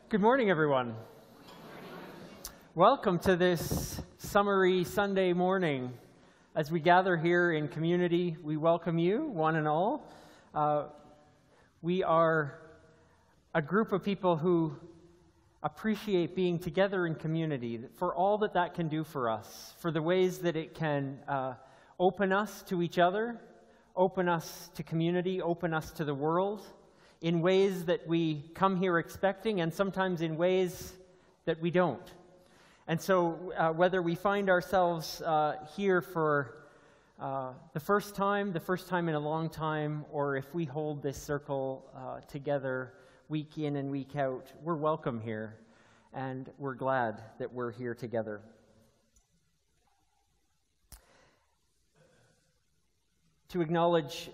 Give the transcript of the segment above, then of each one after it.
Good morning, everyone. Welcome to this summery Sunday morning. As we gather here in community, we welcome you, one and all. We are a group of people who appreciate being together in community, for all that that can do for us, for the ways that it can open us to each other, open us to community, open us to the world, in ways that we come here expecting, and sometimes in ways that we don't. And so whether we find ourselves here for the first time in a long time, or if we hold this circle together week in and week out, we're welcome here, and we're glad that we're here together. To acknowledge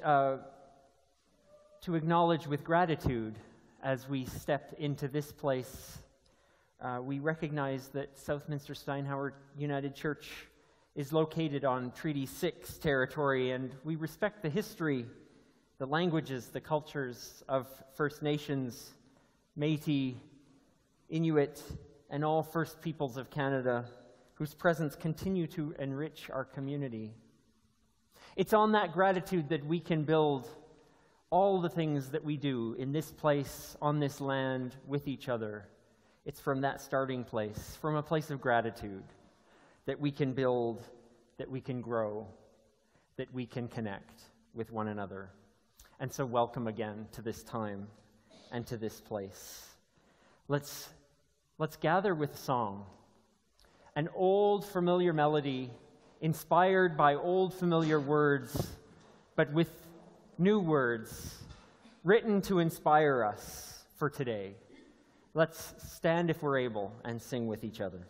with gratitude as we step into this place, we recognize that Southminster Steinhauer United Church is located on Treaty 6 territory, and we respect the history, the languages, the cultures of First Nations, Métis, Inuit, and all First Peoples of Canada, whose presence continue to enrich our community. It's on that gratitude that we can build all the things that we do in this place, on this land, with each other. It's from that starting place, from a place of gratitude, that we can build, that we can grow, that we can connect with one another. And so welcome again to this time and to this place. Let's gather with song, an old familiar melody inspired by old familiar words, but with new words written to inspire us for today. Let's stand, if we're able, and sing with each other.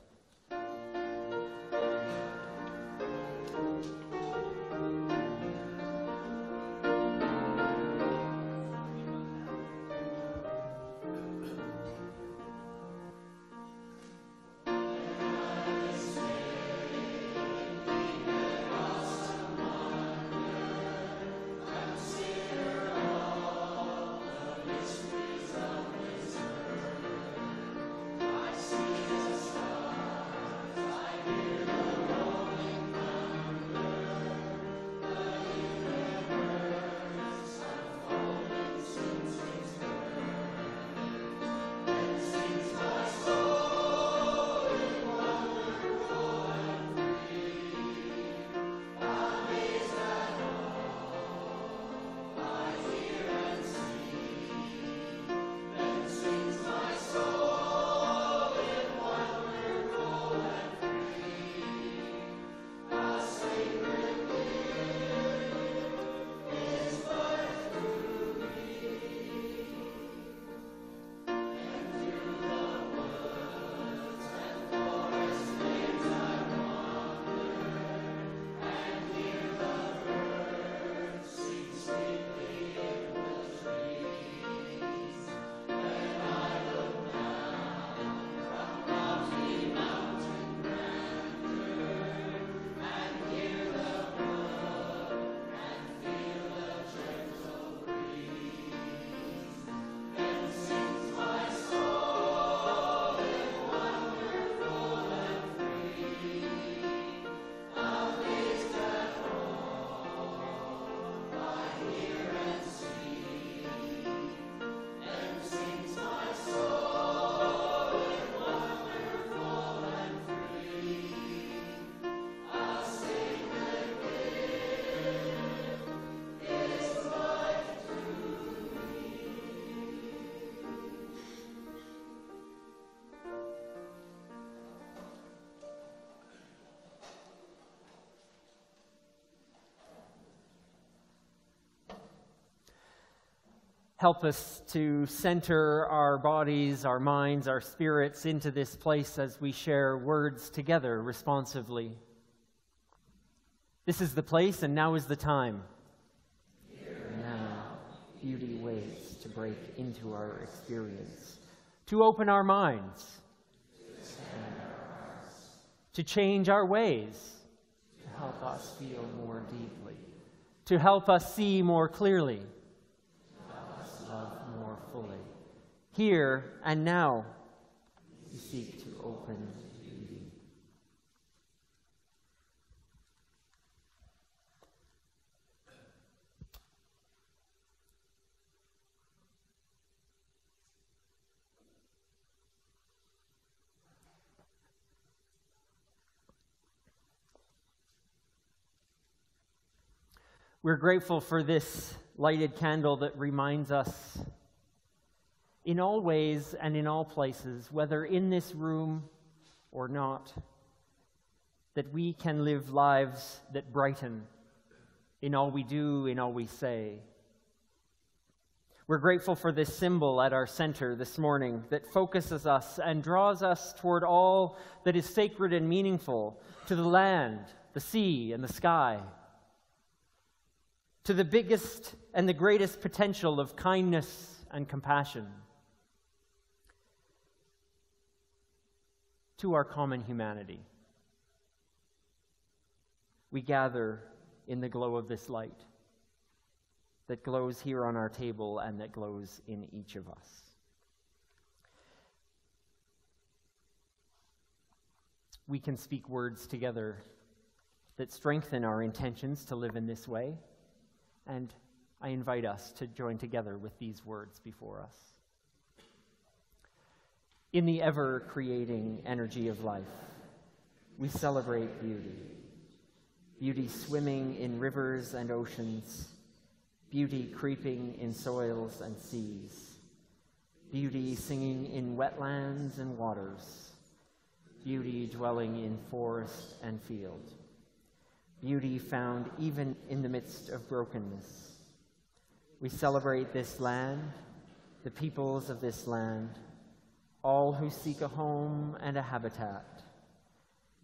Help us to center our bodies, our minds, our spirits into this place as we share words together responsively. This is the place, and now is the time. Here now, beauty waits to break into our experience, to open our minds, to expand our hearts, to change our ways, to help us feel more deeply, to help us see more clearly, love more fully, here and now, we seek to open beauty. We're grateful for this lighted candle that reminds us in all ways and in all places, whether in this room or not, that we can live lives that brighten in all we do, in all we say. We're grateful for this symbol at our center this morning that focuses us and draws us toward all that is sacred and meaningful to the land, the sea, and the sky, to the biggest and the greatest potential of kindness and compassion, to our common humanity. We gather in the glow of this light that glows here on our table and that glows in each of us. We can speak words together that strengthen our intentions to live in this way. And I invite us to join together with these words before us. In the ever-creating energy of life, we celebrate beauty. Beauty swimming in rivers and oceans, beauty creeping in soils and seas, beauty singing in wetlands and waters, beauty dwelling in forest and field, beauty found even in the midst of brokenness. We celebrate this land, the peoples of this land, all who seek a home and a habitat.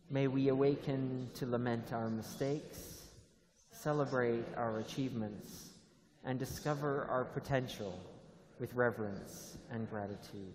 May we awaken to lament our mistakes, celebrate our achievements, and discover our potential with reverence and gratitude.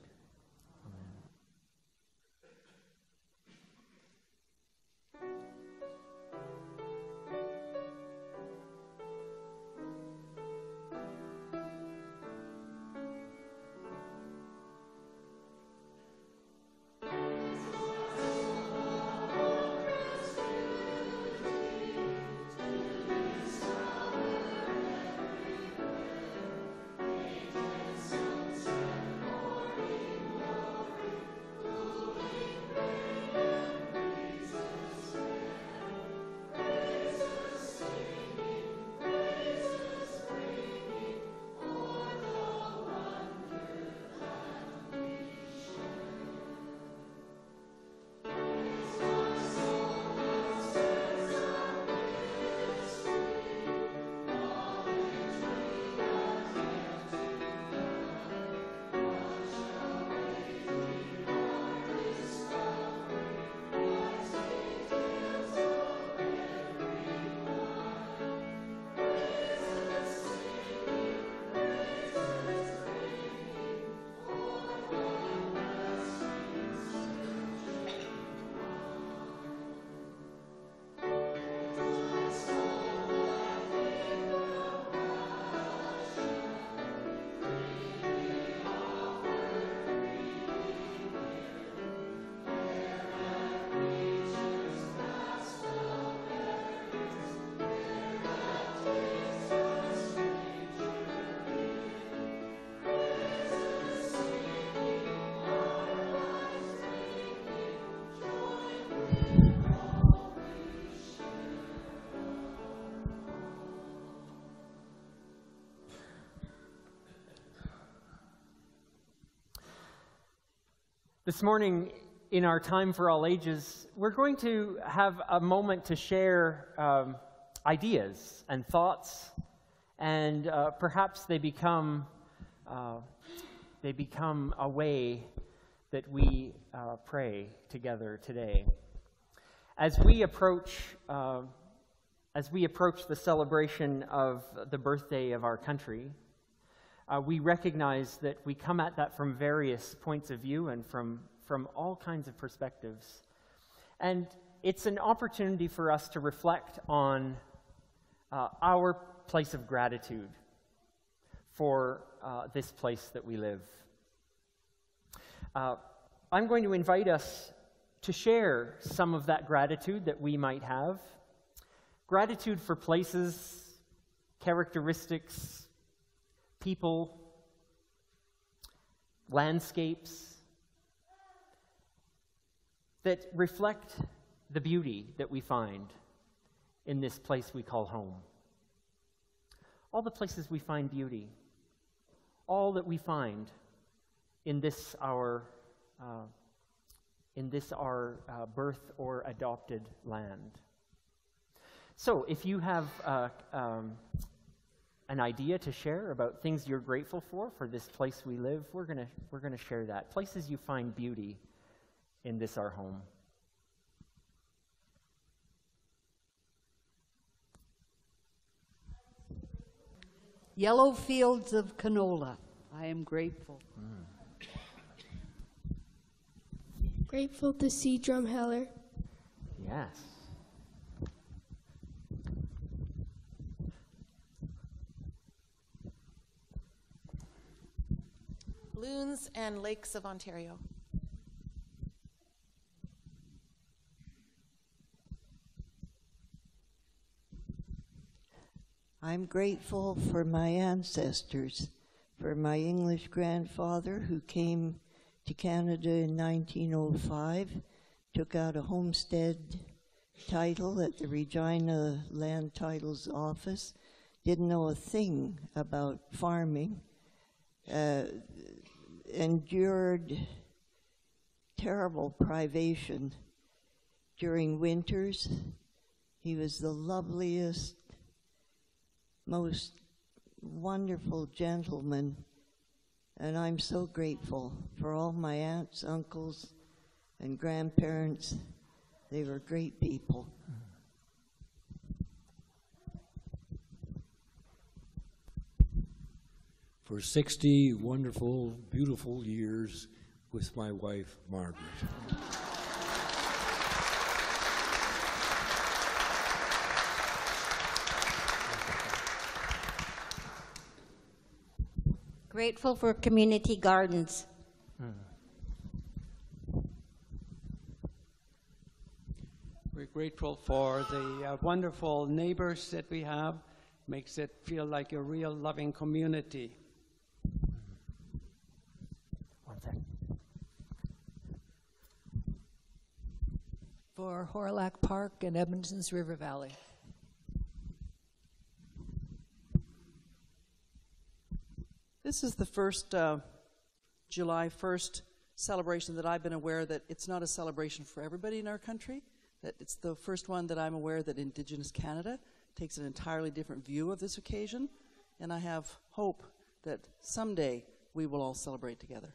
This morning, in our Time for All Ages, we're going to have a moment to share ideas and thoughts, and perhaps they become a way that we pray together today. As we approach the celebration of the birthday of our country, we recognize that we come at that from various points of view and from all kinds of perspectives. And it's an opportunity for us to reflect on our place of gratitude for this place that we live. I'm going to invite us to share some of that gratitude that we might have. Gratitude for places, characteristics, people, landscapes that reflect the beauty that we find in this place we call home. All the places we find beauty, all that we find in this our birth or adopted land. So, if you have an idea to share about things you're grateful for this place we live, we're gonna share that. Places you find beauty in this our home. Yellow fields of canola. I am grateful. Grateful to see Drumheller. Yes. Loons and Lakes of Ontario. I'm grateful for my ancestors, for my English grandfather who came to Canada in 1905, took out a homestead title at the Regina Land Titles Office, didn't know a thing about farming, endured terrible privation during winters. He was the loveliest, most wonderful gentleman, and I'm so grateful for all my aunts, uncles, and grandparents. They were great people. For 60 wonderful, beautiful years with my wife, Margaret. Grateful for community gardens. We're grateful for the wonderful neighbors that we have. Makes it feel like a real loving community. One second. For Horilac Park and Edmonton's River Valley. This is the first July 1st celebration that I've been aware that it's not a celebration for everybody in our country, that it's the first one that I'm aware that Indigenous Canada takes an entirely different view of this occasion, and I have hope that someday we will all celebrate together.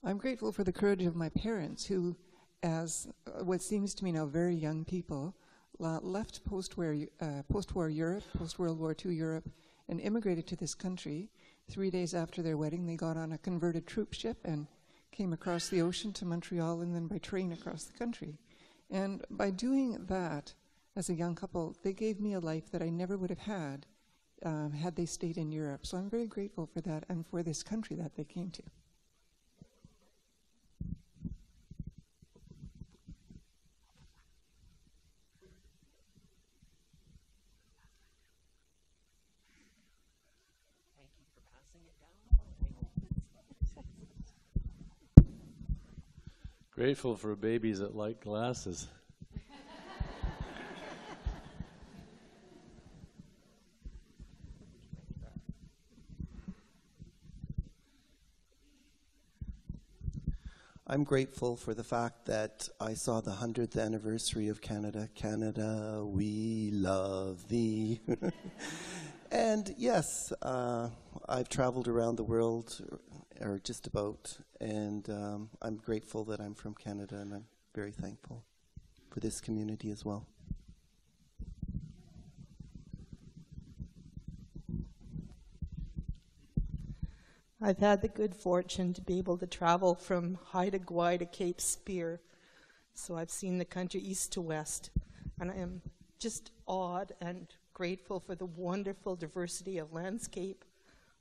I'm grateful for the courage of my parents who, as what seems to me now very young people, left post-war Europe, post-World War II Europe, and immigrated to this country. 3 days after their wedding, they got on a converted troop ship and came across the ocean to Montreal and then by train across the country. And by doing that, as a young couple, they gave me a life that I never would have had had they stayed in Europe. So I'm very grateful for that and for this country that they came to. Grateful for babies that like glasses. I'm grateful for the fact that I saw the 100th anniversary of Canada. Canada, we love thee. And yes, I've traveled around the world, or just about, and I'm grateful that I'm from Canada, and I'm very thankful for this community as well. I've had the good fortune to be able to travel from Haida Gwaii to Cape Spear So I've seen the country east to west, and I am just awed and grateful for the wonderful diversity of landscape,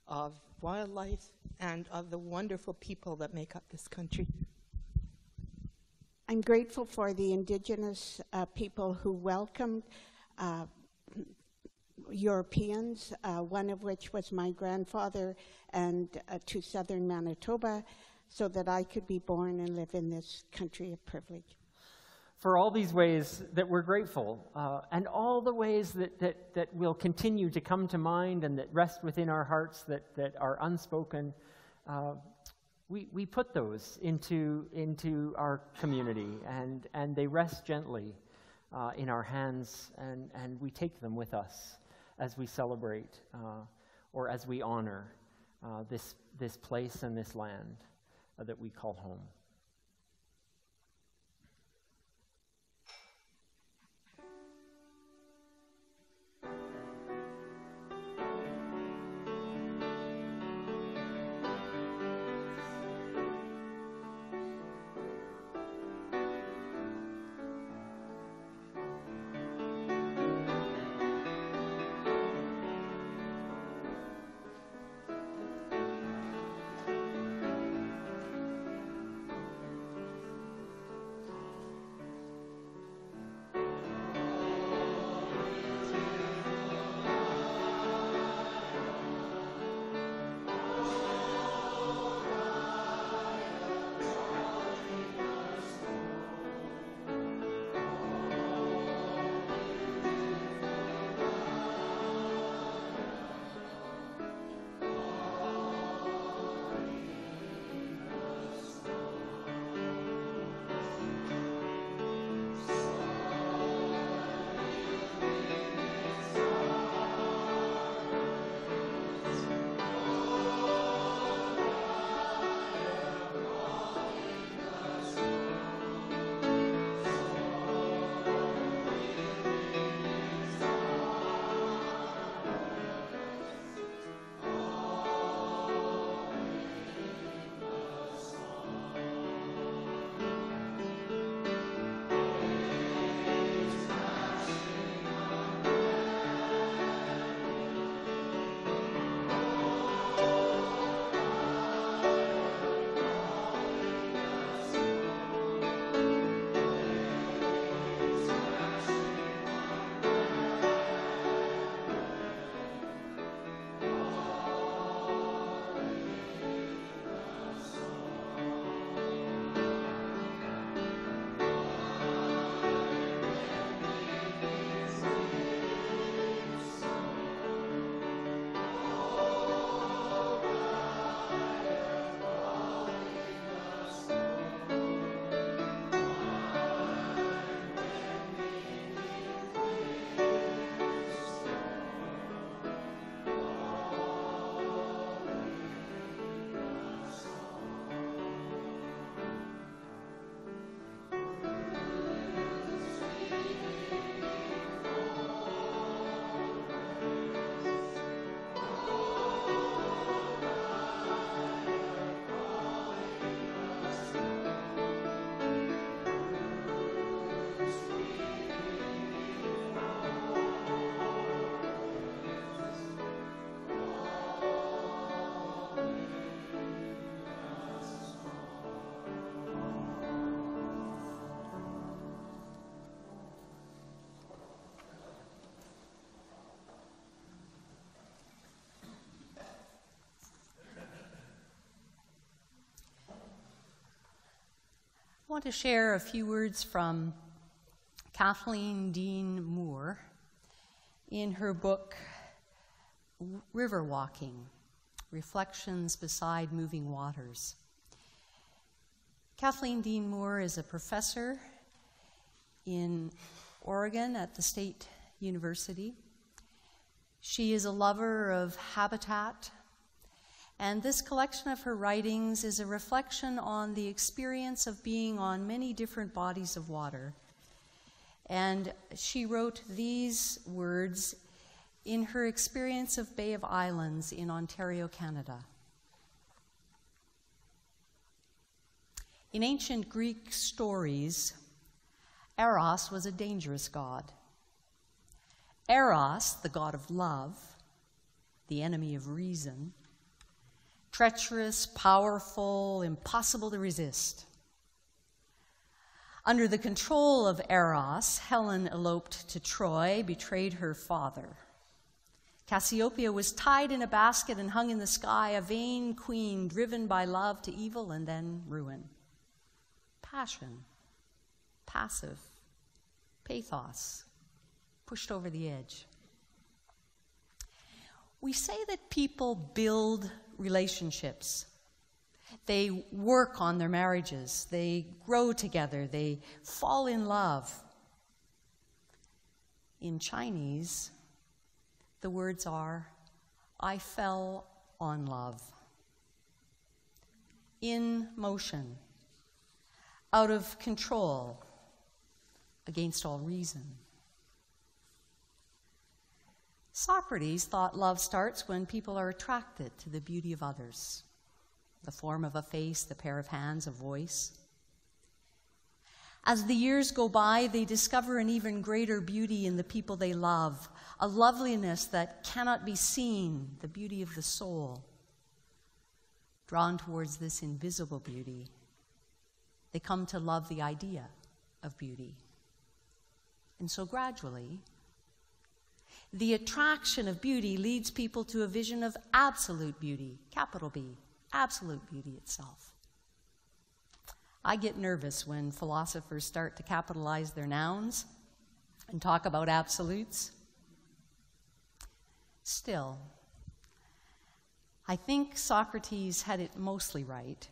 of wildlife, and of the wonderful people that make up this country. I'm grateful for the Indigenous people who welcomed Europeans, one of which was my grandfather, and to southern Manitoba, so that I could be born and live in this country of privilege. For all these ways that we're grateful, and all the ways that will continue to come to mind and that rest within our hearts that are unspoken, we put those into our community, and they rest gently in our hands, and we take them with us as we celebrate or as we honor this place and this land that we call home. I want to share a few words from Kathleen Dean Moore in her book, River Walking, Reflections Beside Moving Waters. Kathleen Dean Moore is a professor in Oregon at the State University. She is a lover of habitat, and this collection of her writings is a reflection on the experience of being on many different bodies of water. And she wrote these words in her experience of Bay of Islands in Ontario, Canada. In ancient Greek stories, Eros was a dangerous god. Eros, the god of love, the enemy of reason, treacherous, powerful, impossible to resist. Under the control of Eros, Helen eloped to Troy, betrayed her father. Cassiopeia was tied in a basket and hung in the sky, a vain queen driven by love to evil and then ruin. Passion, passive, pathos, pushed over the edge. We say that people build relationships. They work on their marriages. They grow together. They fall in love. In Chinese, the words are, I fell on love. In motion, out of control, against all reason. Socrates thought love starts when people are attracted to the beauty of others, the form of a face, the pair of hands, a voice. As the years go by, they discover an even greater beauty in the people they love, a loveliness that cannot be seen, the beauty of the soul. Drawn towards this invisible beauty, they come to love the idea of beauty. And so gradually, the attraction of beauty leads people to a vision of absolute beauty, capital B, absolute beauty itself. I get nervous when philosophers start to capitalize their nouns and talk about absolutes. Still, I think Socrates had it mostly right.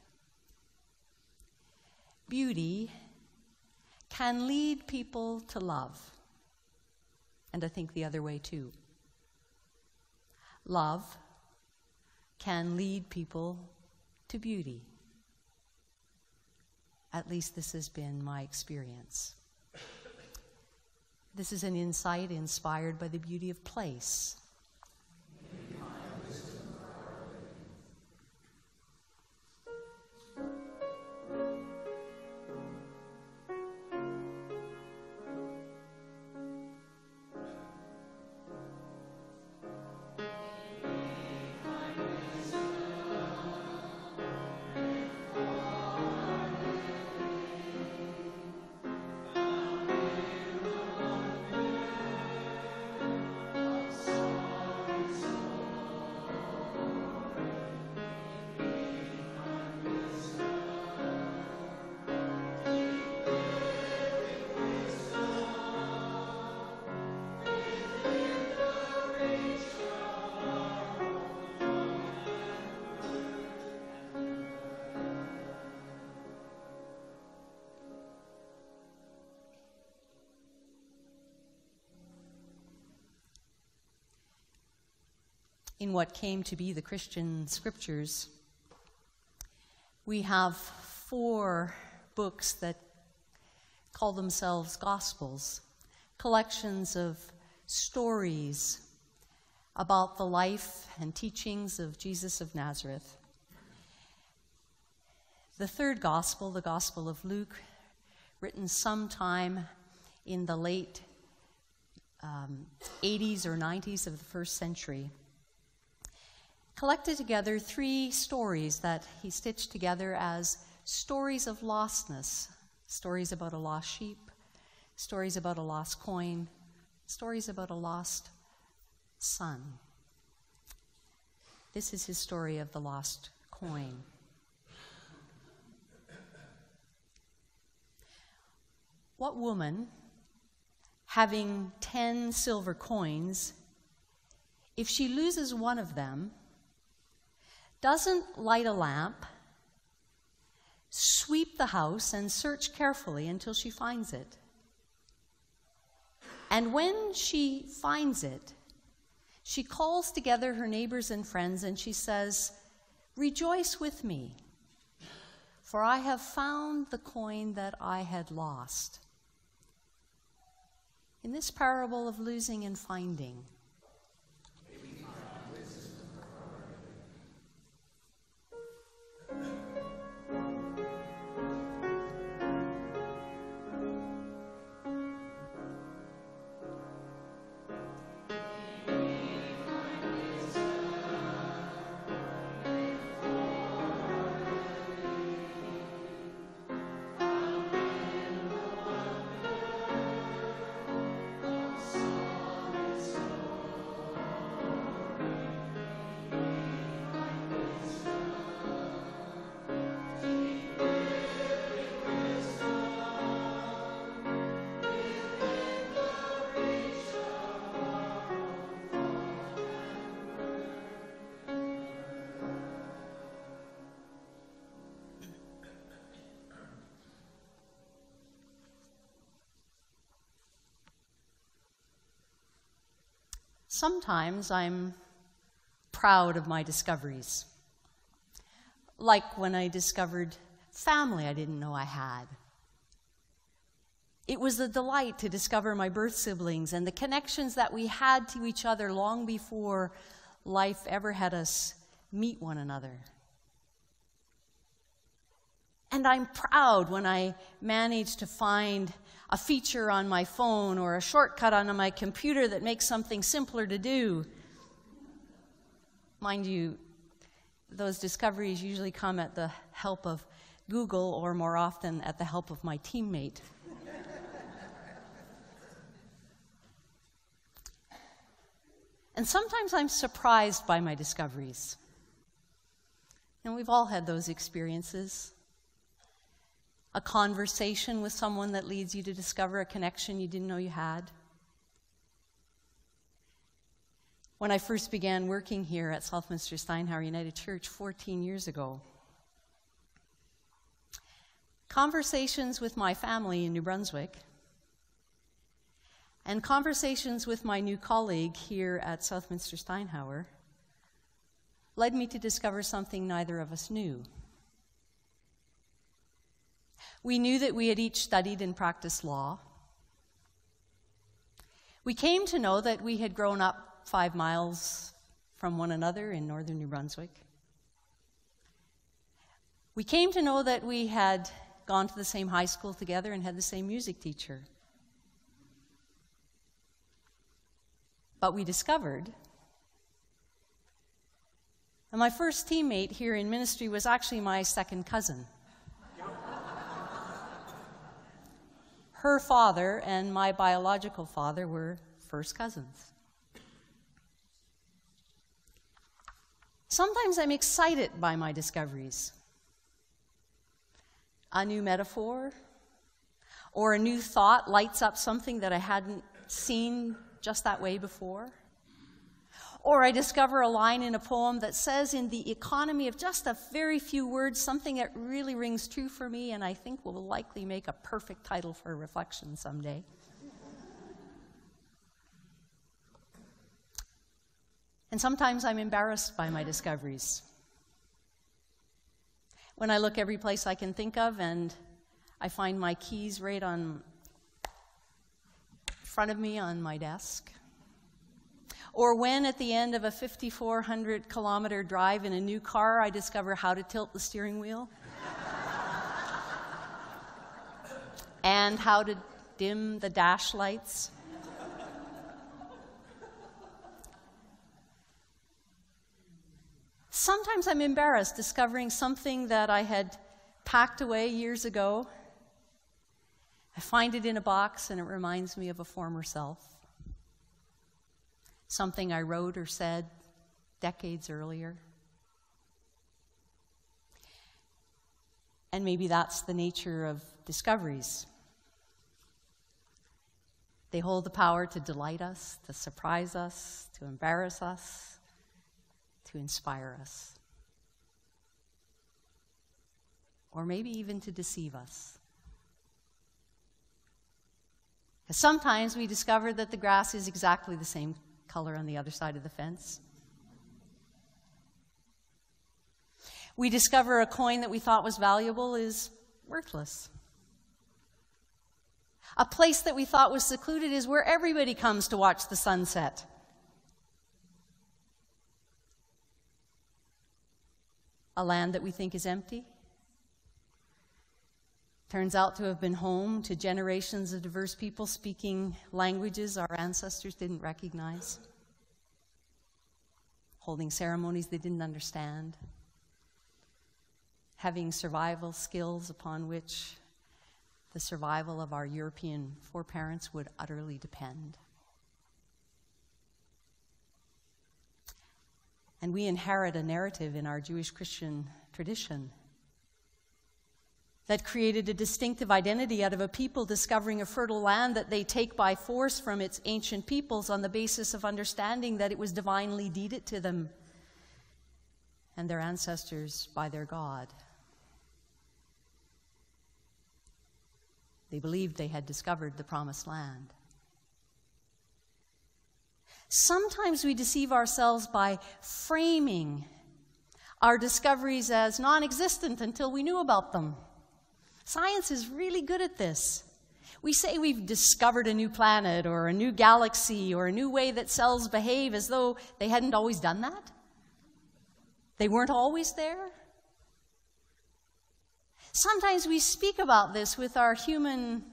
Beauty can lead people to love, and I think the other way too. Love can lead people to beauty. At least this has been my experience. This is an insight inspired by the beauty of place. In what came to be the Christian scriptures, we have 4 books that call themselves Gospels, collections of stories about the life and teachings of Jesus of Nazareth. The 3rd Gospel, the Gospel of Luke, written sometime in the late 80s or 90s of the 1st century, collected together 3 stories that he stitched together as stories of lostness, stories about a lost sheep, stories about a lost coin, stories about a lost son. This is his story of the lost coin. What woman, having 10 silver coins, if she loses one of them, doesn't light a lamp, sweep the house, and search carefully until she finds it? And when she finds it, she calls together her neighbors and friends and she says, "Rejoice with me, for I have found the coin that I had lost." In this parable of losing and finding, Sometimes I'm proud of my discoveries, like when I discovered family I didn't know I had. It was a delight to discover my birth siblings and the connections that we had to each other long before life ever had us meet one another. And I'm proud when I managed to find a feature on my phone or a shortcut on my computer that makes something simpler to do. Mind you, those discoveries usually come at the help of Google, or more often at the help of my teammate. And sometimes I'm surprised by my discoveries. And we've all had those experiences. A conversation with someone that leads you to discover a connection you didn't know you had. When I first began working here at Southminster Steinhauer United Church 14 years ago, conversations with my family in New Brunswick and conversations with my new colleague here at Southminster Steinhauer led me to discover something neither of us knew. We knew that we had each studied and practiced law. We came to know that we had grown up 5 miles from one another in northern New Brunswick. We came to know that we had gone to the same high school together and had the same music teacher. But we discovered that my first teammate here in ministry was actually my second cousin. Her father and my biological father were first cousins. Sometimes I'm excited by my discoveries. A new metaphor or a new thought lights up something that I hadn't seen just that way before. Or I discover a line in a poem that says, in the economy of just a very few words, something that really rings true for me and I think will likely make a perfect title for a reflection someday. And sometimes I'm embarrassed by my discoveries. When I look every place I can think of and I find my keys right on front of me on my desk. Or when at the end of a 5,400-kilometer drive in a new car, I discover how to tilt the steering wheel and how to dim the dash lights. Sometimes I'm embarrassed discovering something that I had packed away years ago. I find it in a box and it reminds me of a former self. Something I wrote or said decades earlier. And maybe that's the nature of discoveries. They hold the power to delight us, to surprise us, to embarrass us, to inspire us. Or maybe even to deceive us. Because sometimes we discover that the grass is exactly the same color on the other side of the fence. We discover a coin that we thought was valuable is worthless. A place that we thought was secluded is where everybody comes to watch the sunset. A land that we think is empty turns out to have been home to generations of diverse people speaking languages our ancestors didn't recognize, holding ceremonies they didn't understand, having survival skills upon which the survival of our European foreparents would utterly depend. And we inherit a narrative in our Jewish Christian tradition that created a distinctive identity out of a people discovering a fertile land that they take by force from its ancient peoples on the basis of understanding that it was divinely deeded to them and their ancestors by their God. They believed they had discovered the promised land. Sometimes we deceive ourselves by framing our discoveries as non-existent until we knew about them. Science is really good at this. We say we've discovered a new planet or a new galaxy or a new way that cells behave as though they hadn't always done that. They weren't always there. Sometimes we speak about this with our human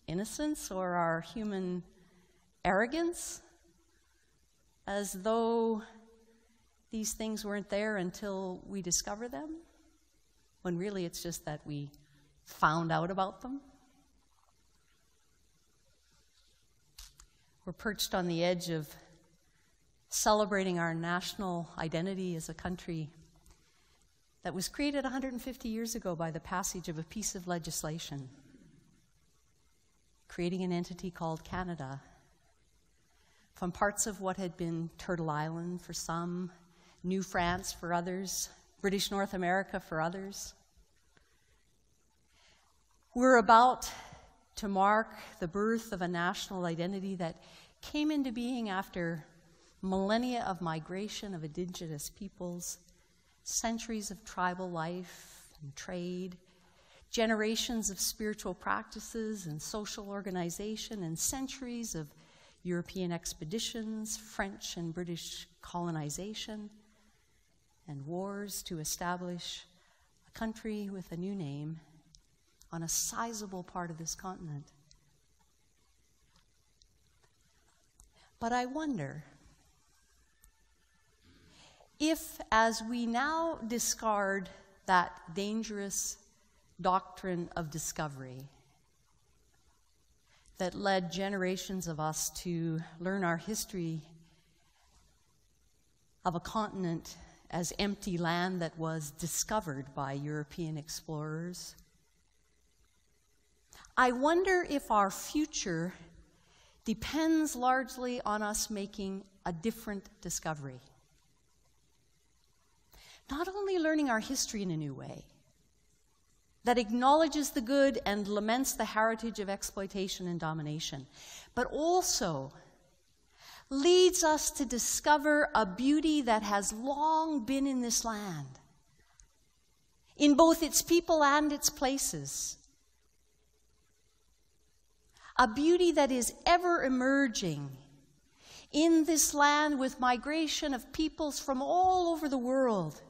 innocence or our human arrogance, as though these things weren't there until we discover them, when really it's just that we found out about them. We're perched on the edge of celebrating our national identity as a country that was created 150 years ago by the passage of a piece of legislation, creating an entity called Canada, from parts of what had been Turtle Island for some, New France for others, British North America for others. We're about to mark the birth of a national identity that came into being after millennia of migration of indigenous peoples, centuries of tribal life and trade, generations of spiritual practices and social organization, and centuries of European expeditions, French and British colonization, and wars to establish a country with a new name on a sizable part of this continent. But I wonder if, as we now discard that dangerous doctrine of discovery that led generations of us to learn our history of a continent as empty land that was discovered by European explorers, I wonder if our future depends largely on us making a different discovery. Not only learning our history in a new way that acknowledges the good and laments the heritage of exploitation and domination, but also leads us to discover a beauty that has long been in this land, in both its people and its places. A beauty that is ever emerging in this land with migration of peoples from all over the world.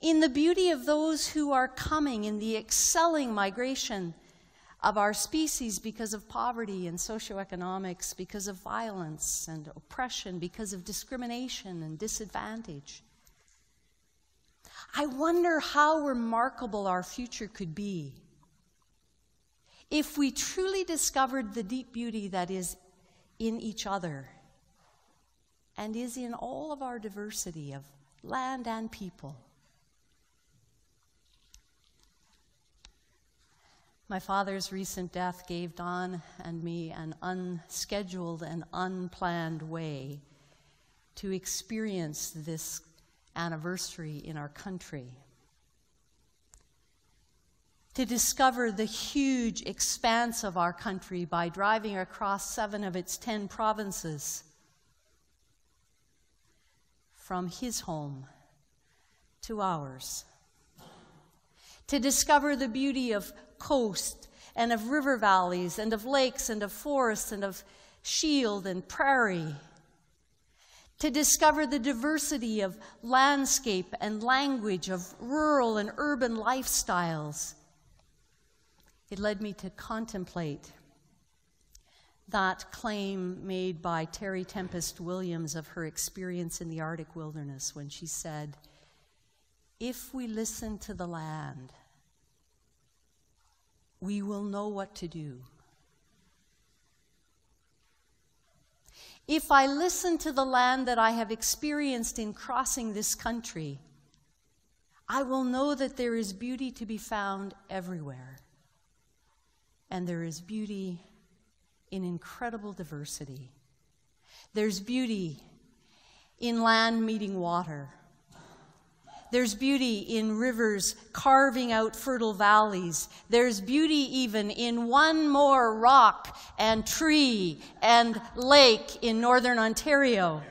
In the beauty of those who are coming, in the excelling migration of our species because of poverty and socioeconomics, because of violence and oppression, because of discrimination and disadvantage. I wonder how remarkable our future could be if we truly discovered the deep beauty that is in each other and is in all of our diversity of land and people. My father's recent death gave Don and me an unscheduled and unplanned way to experience this anniversary in our country. To discover the huge expanse of our country by driving across 7 of its 10 provinces, from his home to ours. To discover the beauty of coast and of river valleys and of lakes and of forests and of shield and prairie. To discover the diversity of landscape and language, of rural and urban lifestyles. It led me to contemplate that claim made by Terry Tempest Williams of her experience in the Arctic wilderness when she said, "If we listen to the land, we will know what to do. If I listen to the land that I have experienced in crossing this country, I will know that there is beauty to be found everywhere. And there is beauty in incredible diversity. There's beauty in land meeting water. There's beauty in rivers carving out fertile valleys. There's beauty even in one more rock and tree and lake in northern Ontario.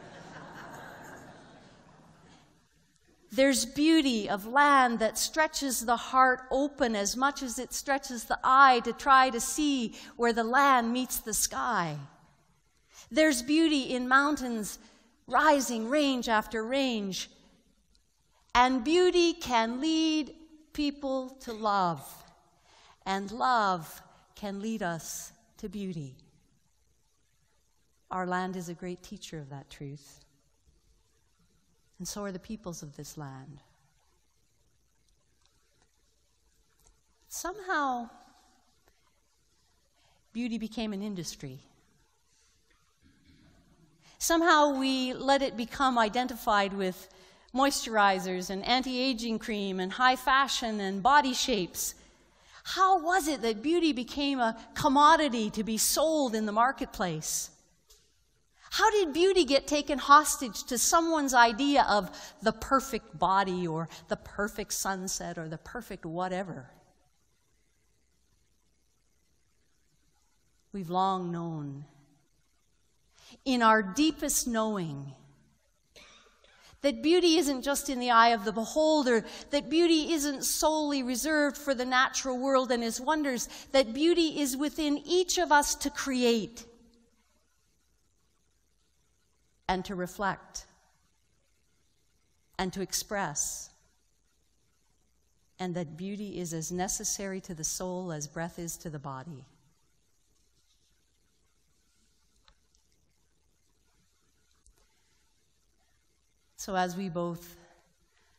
There's beauty of land that stretches the heart open as much as it stretches the eye to try to see where the land meets the sky. There's beauty in mountains rising range after range. And beauty can lead people to love. And love can lead us to beauty. Our land is a great teacher of that truth. And so are the peoples of this land. Somehow, beauty became an industry. Somehow we let it become identified with moisturizers and anti-aging cream and high fashion and body shapes. How was it that beauty became a commodity to be sold in the marketplace? How did beauty get taken hostage to someone's idea of the perfect body or the perfect sunset or the perfect whatever? We've long known, in our deepest knowing, that beauty isn't just in the eye of the beholder, that beauty isn't solely reserved for the natural world and its wonders, that beauty is within each of us to create and to reflect and to express, and that beauty is as necessary to the soul as breath is to the body. So as we both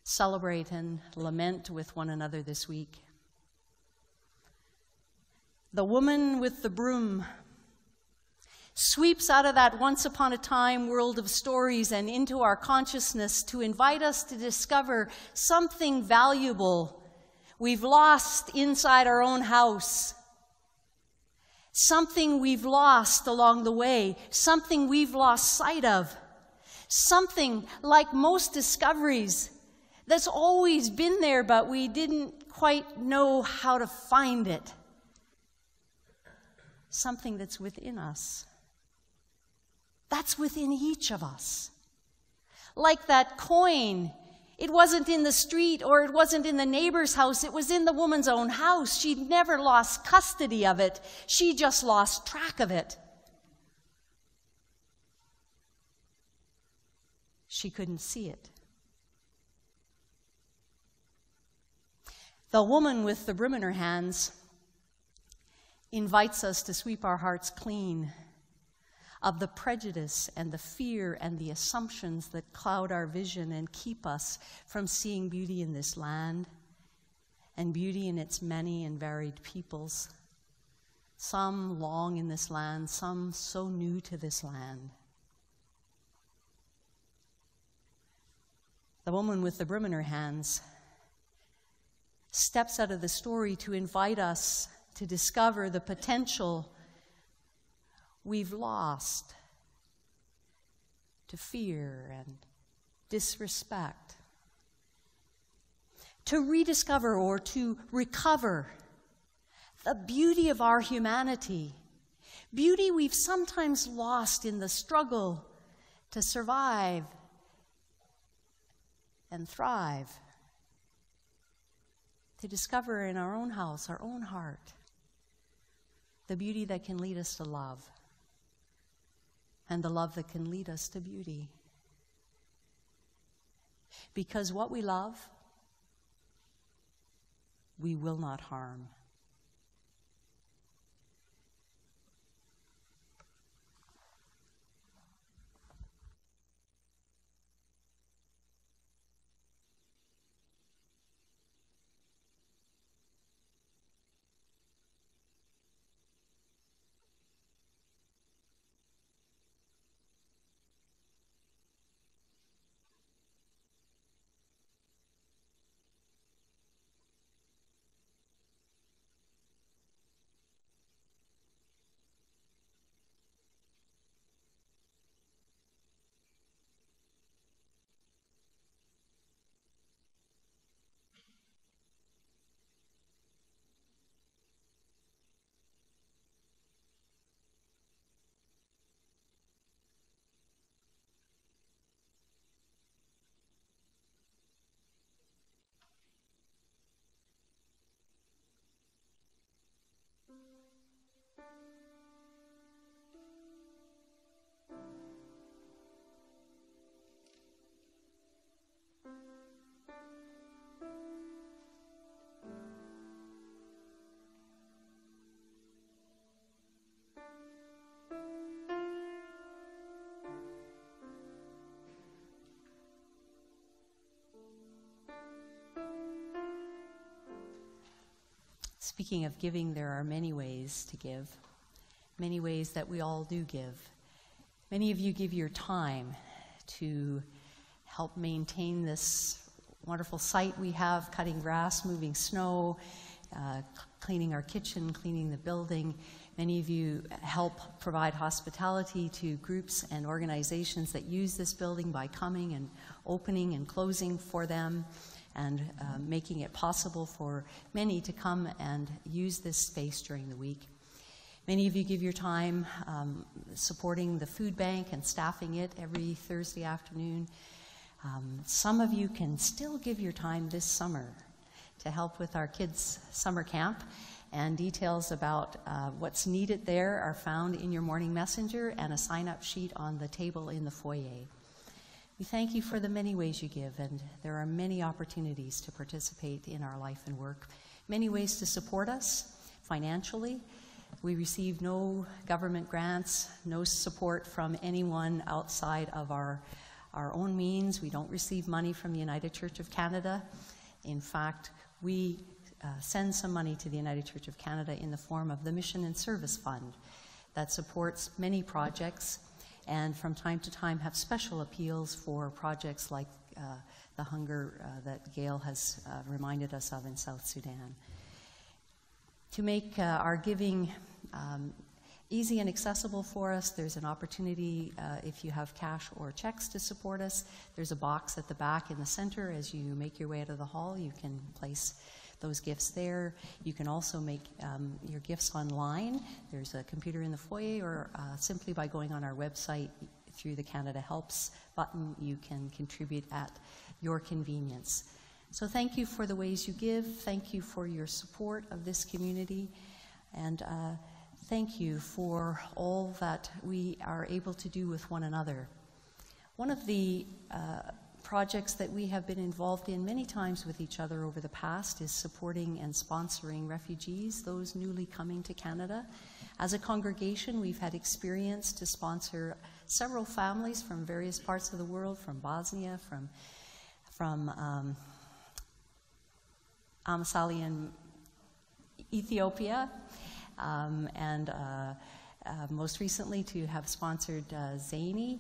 celebrate and lament with one another this week, the woman with the broom sweeps out of that once upon a time world of stories and into our consciousness to invite us to discover something valuable we've lost inside our own house, something we've lost along the way, something we've lost sight of, something like most discoveries that's always been there, but we didn't quite know how to find it. Something that's within us. That's within each of us. Like that coin, it wasn't in the street or it wasn't in the neighbor's house, it was in the woman's own house. She'd never lost custody of it, she just lost track of it. She couldn't see it. The woman with the broom in her hands invites us to sweep our hearts clean of the prejudice and the fear and the assumptions that cloud our vision and keep us from seeing beauty in this land and beauty in its many and varied peoples, some long in this land, some so new to this land. The woman with the broom in her hands steps out of the story to invite us to discover the potential we've lost to fear and disrespect, to rediscover or to recover the beauty of our humanity, beauty we've sometimes lost in the struggle to survive and thrive, to discover in our own house, our own heart, the beauty that can lead us to love, and the love that can lead us to beauty. Because what we love, we will not harm. Speaking of giving, there are many ways to give, many ways that we all do give. Many of you give your time to help maintain this wonderful site we have, cutting grass, moving snow, cleaning our kitchen, cleaning the building. Many of you help provide hospitality to groups and organizations that use this building by coming and opening and closing for them, and making it possible for many to come and use this space during the week. Many of you give your time supporting the food bank and staffing it every Thursday afternoon. Some of you can still give your time this summer to help with our kids' summer camp, and details about what's needed there are found in your morning messenger and a sign-up sheet on the table in the foyer. We thank you for the many ways you give, and there are many opportunities to participate in our life and work. Many ways to support us financially. We receive no government grants, no support from anyone outside of our own means. We don't receive money from the United Church of Canada. In fact, we send some money to the United Church of Canada in the form of the Mission and Service Fund that supports many projects, and from time to time have special appeals for projects like the hunger that Gail has reminded us of in South Sudan. To make our giving easy and accessible for us, there's an opportunity if you have cash or checks to support us. There's a box at the back in the center. As you make your way out of the hall, you can place those gifts there. You can also make your gifts online. There's a computer in the foyer, or simply by going on our website through the Canada Helps button, you can contribute at your convenience. So thank you for the ways you give. Thank you for your support of this community. And thank you for all that we are able to do with one another. One of the projects that we have been involved in many times with each other over the past is supporting and sponsoring refugees, those newly coming to Canada. As a congregation, we've had experience to sponsor several families from various parts of the world, from Bosnia, from Amsalian Ethiopia, and most recently to have sponsored Zaini.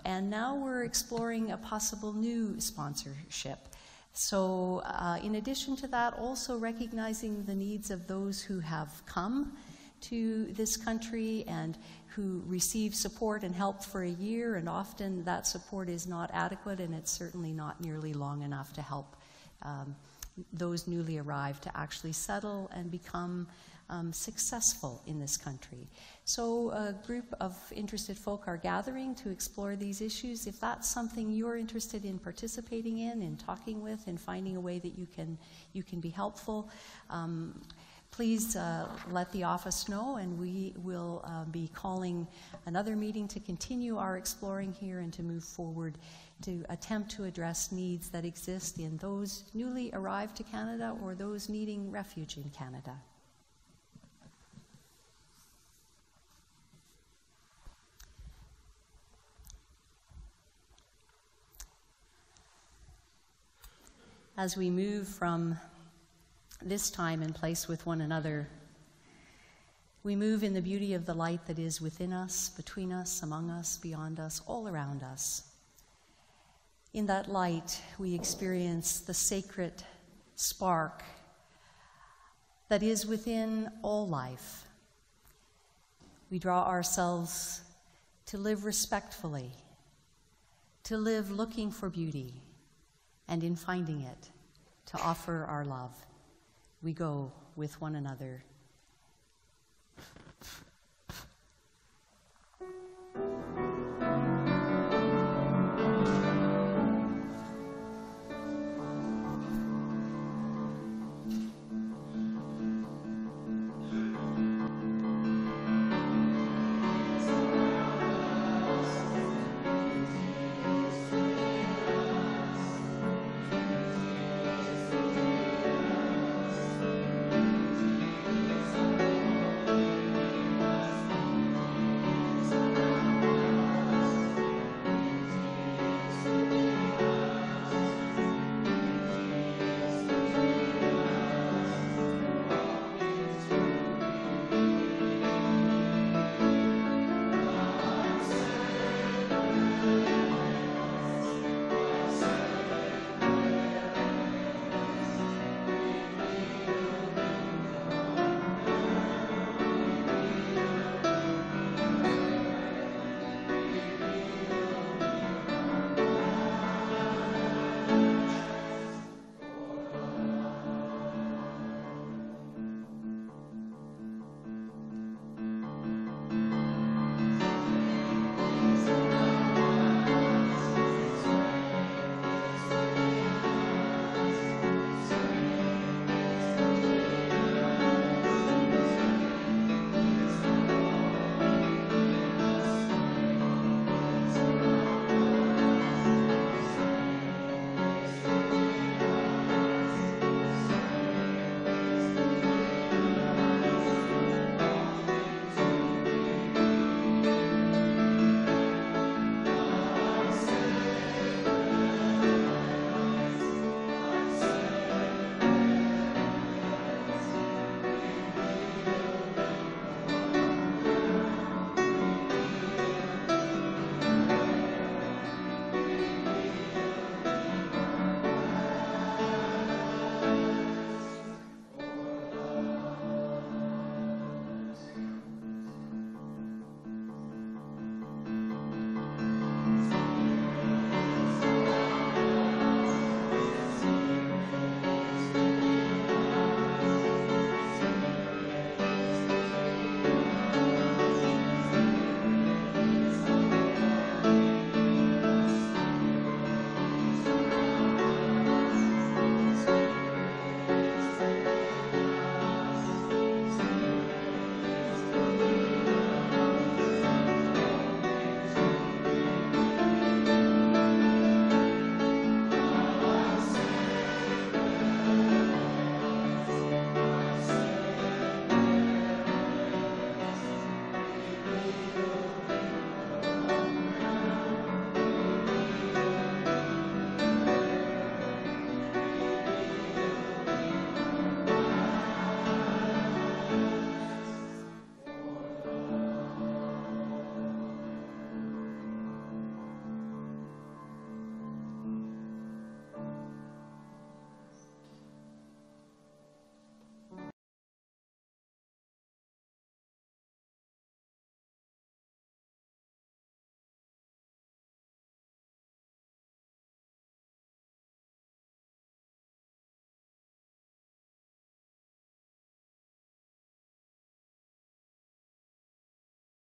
And now we're exploring a possible new sponsorship. So in addition to that, also recognizing the needs of those who have come to this country and who receive support and help for a year, and often that support is not adequate, and it's certainly not nearly long enough to help those newly arrived to actually settle and become successful in this country. So a group of interested folk are gathering to explore these issues. If that's something you're interested in participating in talking with, and finding a way that you can be helpful, please let the office know, and we will be calling another meeting to continue our exploring here and to move forward to attempt to address needs that exist in those newly arrived to Canada or those needing refuge in Canada. As we move from this time and place with one another, we move in the beauty of the light that is within us, between us, among us, beyond us, all around us. In that light, we experience the sacred spark that is within all life. We draw ourselves to live respectfully, to live looking for beauty, and in finding it, to offer our love. We go with one another